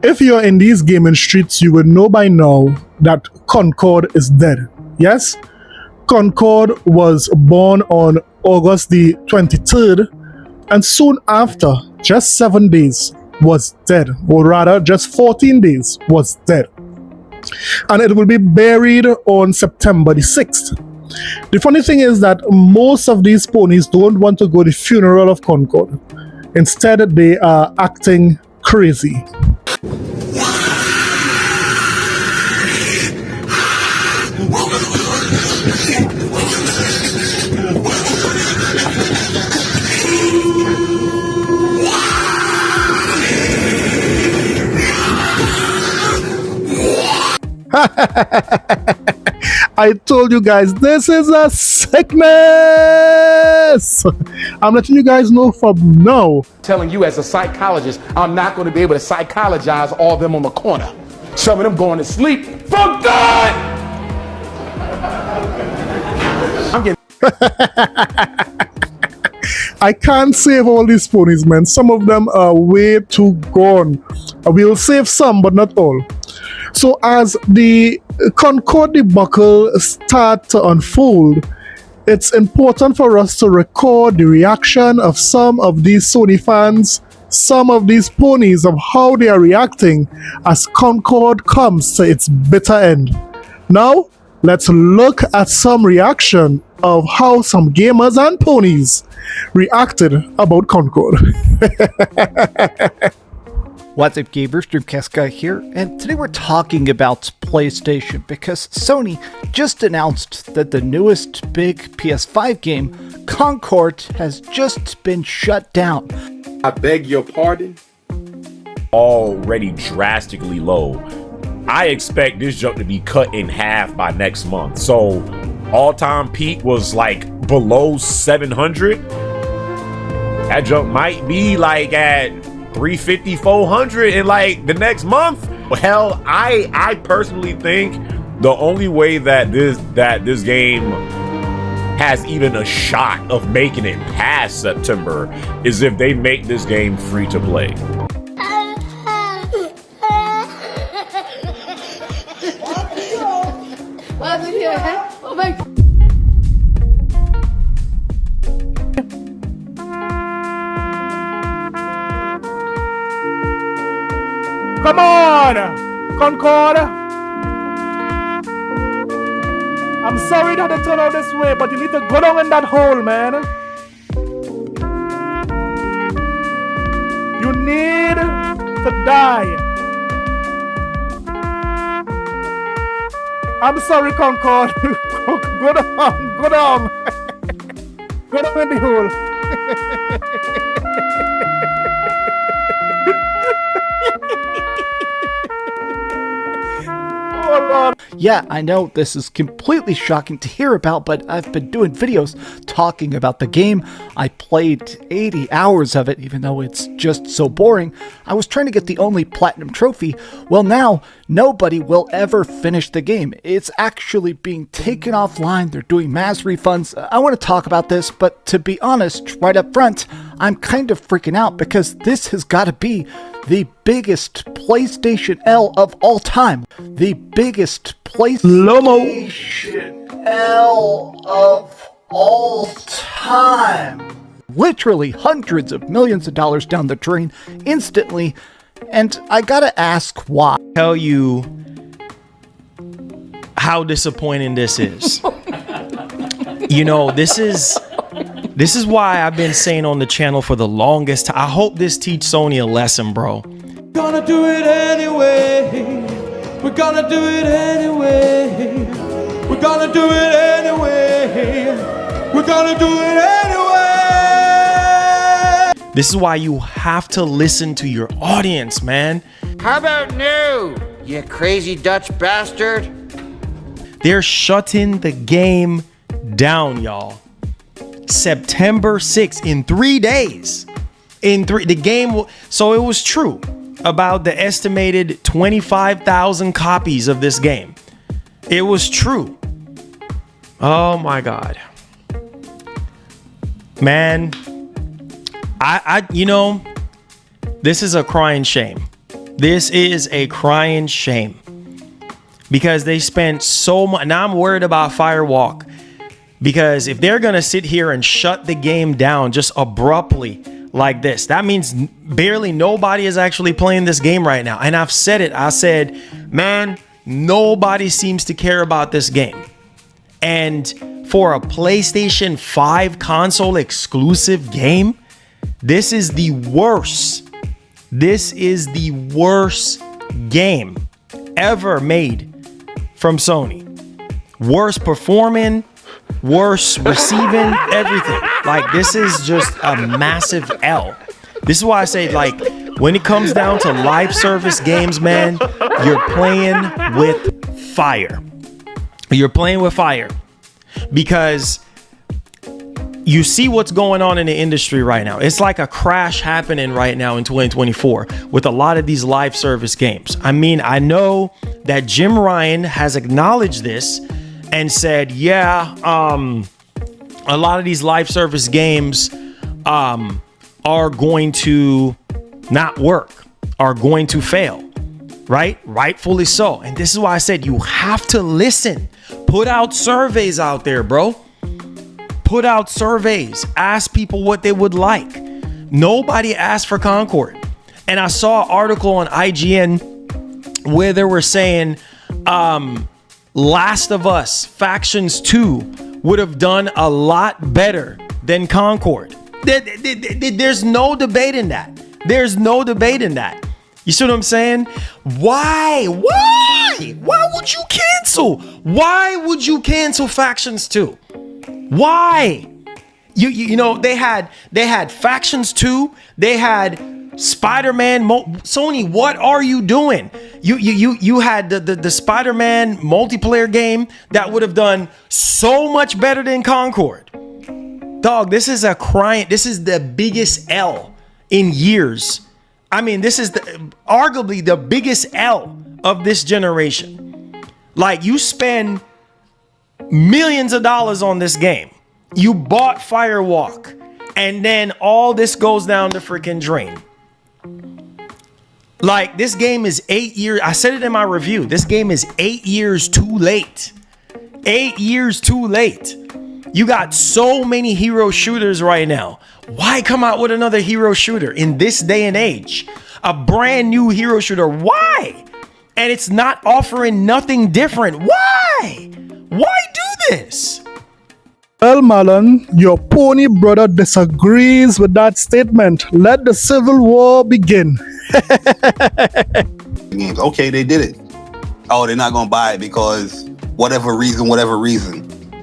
If you're in these gaming streets, you will know by now that Concord is dead. Yes, Concord was born on August the 23rd, and soon after, just 7 days, was dead, or rather just 14 days was dead. And it will be buried on September the 6th. The funny thing is that most of these ponies don't want to go to the funeral of Concord. Instead, they are acting crazy. I told you guys, this is a sickness. I'm letting you guys know from now. Telling you as a psychologist, I'm not going to be able to psychologize all of them on the corner. Some of them going to sleep for good. I'm getting. I can't save all these ponies, man. Some of them are way too gone. We'll save some, but not all. So as the Concord debacle start to unfold, it's important for us to record the reaction of some of these Sony fans, some of these ponies, of how they are reacting as Concord comes to its bitter end. Now, let's look at some reaction of how some gamers and ponies reacted about Concord. What's up, gamers? Dreamcast Guy here, and today we're talking about PlayStation because Sony just announced that the newest big PS5 game, Concord, has just been shut down. I beg your pardon? Already drastically low. I expect this jump to be cut in half by next month. So all-time peak was like below 700. That jump might be like at 350, 400 in like the next month. Hell, I personally think the only way that this game has even a shot of making it past September is if they make this game free to play. Come on, Concord. I'm sorry that it turned out this way, but you need to go down in that hole, man. You need to die. I'm sorry, Concord. Go down, go down. Go down in the hole. Yeah, I know this is completely shocking to hear about, but I've been doing videos talking about the game. I played 80 hours of it, even though it's just so boring. I was trying to get the only platinum trophy. Well, now nobody will ever finish the game. It's actually being taken offline. They're doing mass refunds. I want to talk about this, but to be honest, right up front, I'm kind of freaking out because this has got to be the biggest PlayStation L of all time. The biggest PlayStation L of all time. Literally hundreds of millions of dollars down the drain instantly. And I gotta ask why. Tell you how disappointing this is. You know, this is why I've been saying on the channel for the longest time. I hope this teaches Sony a lesson, bro. Gonna do it anyway. We're gonna do it anyway. We're gonna do it anyway. We're gonna do it anyway. This is why you have to listen to your audience, man. How about new, you crazy Dutch bastard? They're shutting the game down, y'all. September 6th, in 3 days. The game, so it was true about the estimated 25,000 copies of this game. It was true. Oh my God. Man, you know, this is a crying shame. This is a crying shame because they spent so much. Now I'm worried about Firewalk because if they're going to sit here and shut the game down just abruptly like this, that means barely nobody is actually playing this game right now. And I've said it. I said, man, nobody seems to care about this game. And for a PlayStation 5 console exclusive game, this is the worst. This is the worst game ever made from Sony. Worst performing, worse receiving, everything. Like, this is just a massive L. This is why I say, like, when it comes down to live service games, man, you're playing with fire. You're playing with fire because you see what's going on in the industry right now. It's like a crash happening right now in 2024 with a lot of these live service games. I mean, I know that Jim Ryan has acknowledged this and said, yeah, a lot of these live service games are going to not work, are going to fail, right? Rightfully so. And this is why I said you have to listen. Put out surveys out there, bro. Put out surveys. Ask people what they would like. Nobody asked for Concord. And I saw an article on IGN where they were saying Last of Us Factions 2 would have done a lot better than Concord. There's no debate in that. There's no debate in that. You see what I'm saying? Why? Why would you cancel? Why would you cancel Factions 2? Why? You know, they had Factions 2, they had Spider-Man Sony, what are you doing? You had the Spider-Man multiplayer game that would have done so much better than Concord. Dog, this is the biggest L in years. I mean, this is arguably the biggest L of this generation. Like, you spend millions of dollars on this game. You bought Firewalk, and then all this goes down the freaking drain. Like, this game is 8 years. I said it in my review. This game is 8 years too late. 8 years too late. You got so many hero shooters right now. Why come out with another hero shooter in this day and age? A brand new hero shooter. Why? And it's not offering nothing different. Why? Why do this? Well, Marlon, your pony brother disagrees with that statement. Let the civil war begin. Games. Okay, they did it. Oh, they're not gonna buy it because whatever reason.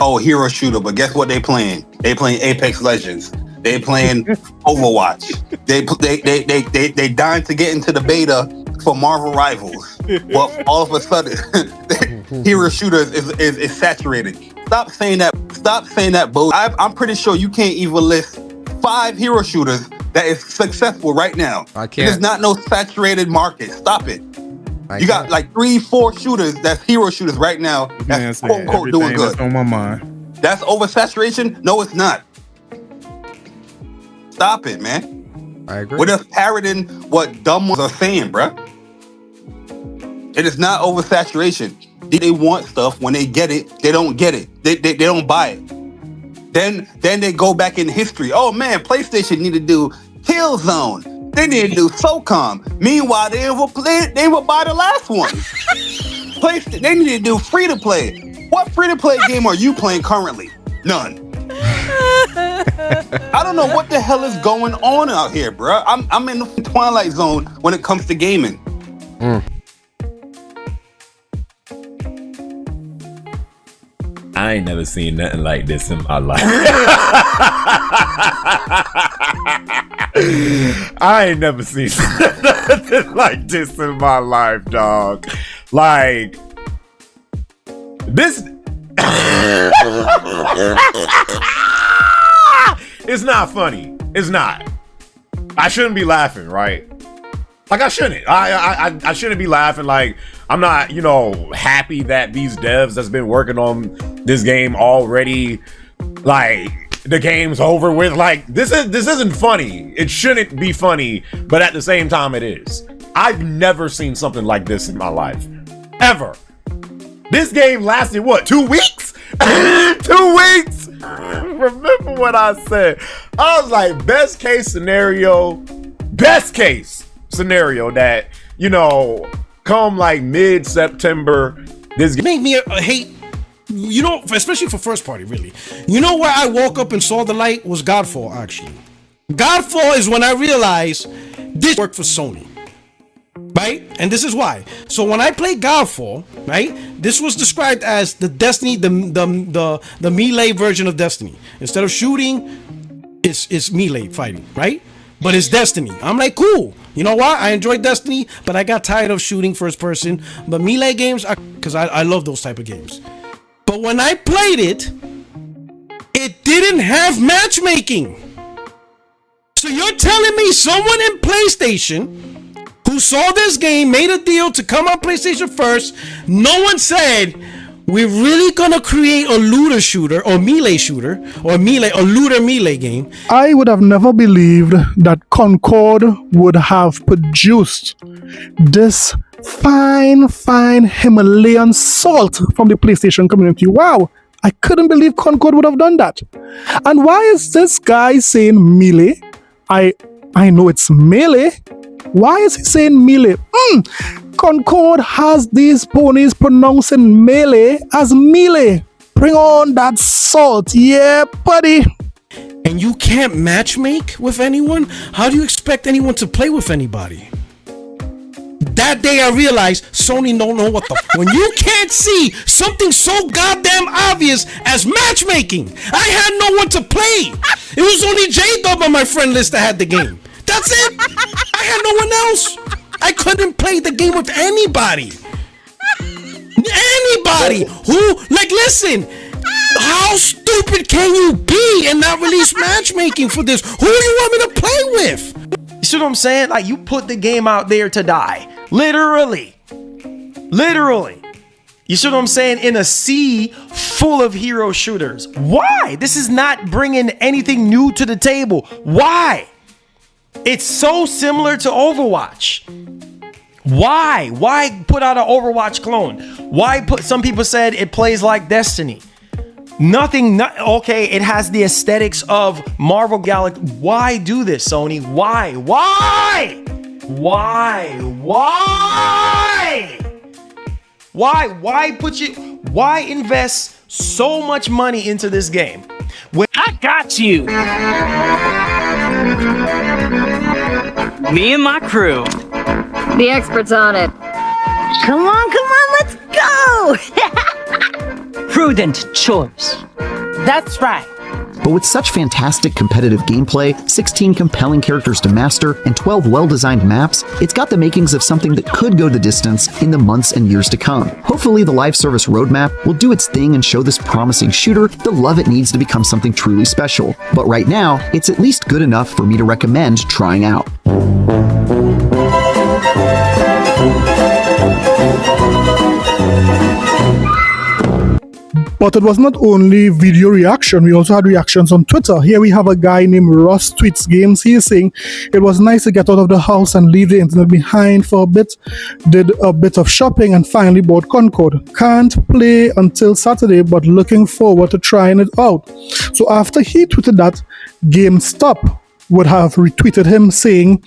Oh, hero shooter, but guess what they playing? They playing Apex Legends. They playing Overwatch. They dying to get into the beta for Marvel Rivals. But all of a sudden, hero shooters is saturated. Stop saying that, Bo. I'm pretty sure you can't even list 5 hero shooters that is successful right now. I can't. There's not no saturated market. Stop it. You got like 3-4 shooters that's hero shooters right now that's quote unquote doing good. That's on my mind. That's oversaturation? No, it's not. Stop it, man. I agree. We're just parroting what dumb ones are saying, bruh. It is not oversaturation. They want stuff. When they get it, they don't get it. They don't buy it. Then they go back in history. Oh man, PlayStation need to do Killzone. They need to do SOCOM. Meanwhile, they would buy the last one. They need to do free to play. What free to play game are you playing currently? None. I don't know what the hell is going on out here, bro. I'm in the twilight zone when it comes to gaming. I ain't never seen nothing like this in my life. I ain't never seen nothing like this in my life, dog. Like, this... It's not funny. It's not. I shouldn't be laughing, right? Like, I shouldn't. I shouldn't be laughing. Like, I'm not, happy that these devs that's been working on this game already, like, the game's over with. Like, this isn't funny. It shouldn't be funny, but at the same time, it is. I've never seen something like this in my life. Ever. This game lasted what, 2 weeks? 2 weeks. Remember what I said. I was like, best case scenario that, you know, come like mid-September, this game. Make me hate, you know, especially for first party, really. You know where I woke up and saw the light was Godfall, actually. Godfall is when I realized this worked for Sony. Right? And this is why. So when I played Godfall, right, this was described as the Destiny, the melee version of Destiny. Instead of shooting, it's melee fighting, right? But it's Destiny. I'm like, cool. You know what? I enjoy Destiny, but I got tired of shooting first person. But melee games, because I love those type of games. But when I played it, it didn't have matchmaking. So you're telling me someone in PlayStation who saw this game, made a deal to come on PlayStation first, no one said, we're really gonna create a looter shooter or melee looter melee game. I would have never believed that Concord would have produced this fine Himalayan salt from the PlayStation community. Wow, I couldn't believe Concord would have done that. And why is this guy saying melee? I know it's melee. Why is he saying melee? Concord has these ponies pronouncing melee as melee. Bring on that salt, yeah, buddy. And you can't matchmake with anyone? How do you expect anyone to play with anybody? That day I realized Sony don't know what the when you can't see something so goddamn obvious as matchmaking. I had no one to play. It was only J-Dub on my friend list that had the game. That's it. I had no one else. I couldn't play the game with anybody. Anybody who, like, listen, how stupid can you be and not release matchmaking for this? Who do you want me to play with? You see what I'm saying? Like, you put the game out there to die. Literally. You see what I'm saying? In a sea full of hero shooters. Why? This is not bringing anything new to the table. Why? It's so similar to Overwatch. Why put out an Overwatch clone? Some people said it plays like Destiny. Okay, it has the aesthetics of Marvel Galaxy. Why do this, Sony? Why invest so much money into this game? I got you. Me and my crew. The expert's on it. Come on, let's go! Prudent choice. That's right. But with such fantastic competitive gameplay, 16 compelling characters to master, and 12 well-designed maps, it's got the makings of something that could go the distance in the months and years to come. Hopefully the live service roadmap will do its thing and show this promising shooter the love it needs to become something truly special. But right now, it's at least good enough for me to recommend trying out. But it was not only video reaction, we also had reactions on Twitter. Here we have a guy named Ross Tweets Games. He is saying, it was nice to get out of the house and leave the internet behind for a bit. Did a bit of shopping and finally bought Concord. Can't play until Saturday, but looking forward to trying it out. So after he tweeted that, GameStop would have retweeted him saying,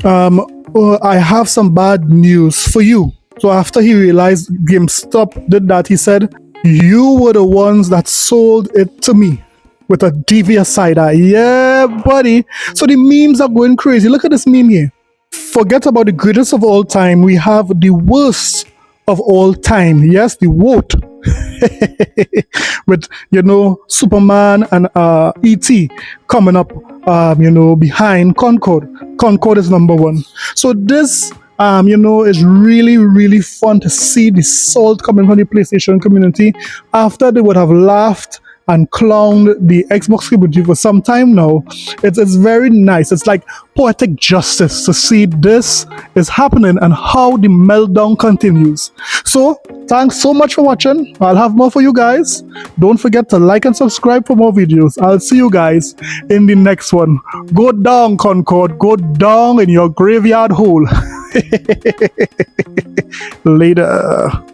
I have some bad news for you. So after he realized GameStop did that, he said, you were the ones that sold it to me with a devious side eye. Yeah, buddy. So the memes are going crazy. Look at this meme here. Forget about the greatest of all time. We have the worst of all time. Yes, the WOT. With, Superman and E.T. coming up, behind Concord. Concord is number one. So this it's really, really fun to see the salt coming from the PlayStation community after they would have laughed and clowned the Xbox community for some time now. It's very nice. It's like poetic justice to see this is happening and how the meltdown continues. So, thanks so much for watching. I'll have more for you guys. Don't forget to like and subscribe for more videos. I'll see you guys in the next one. Go down, Concord. Go down in your graveyard hole. Later.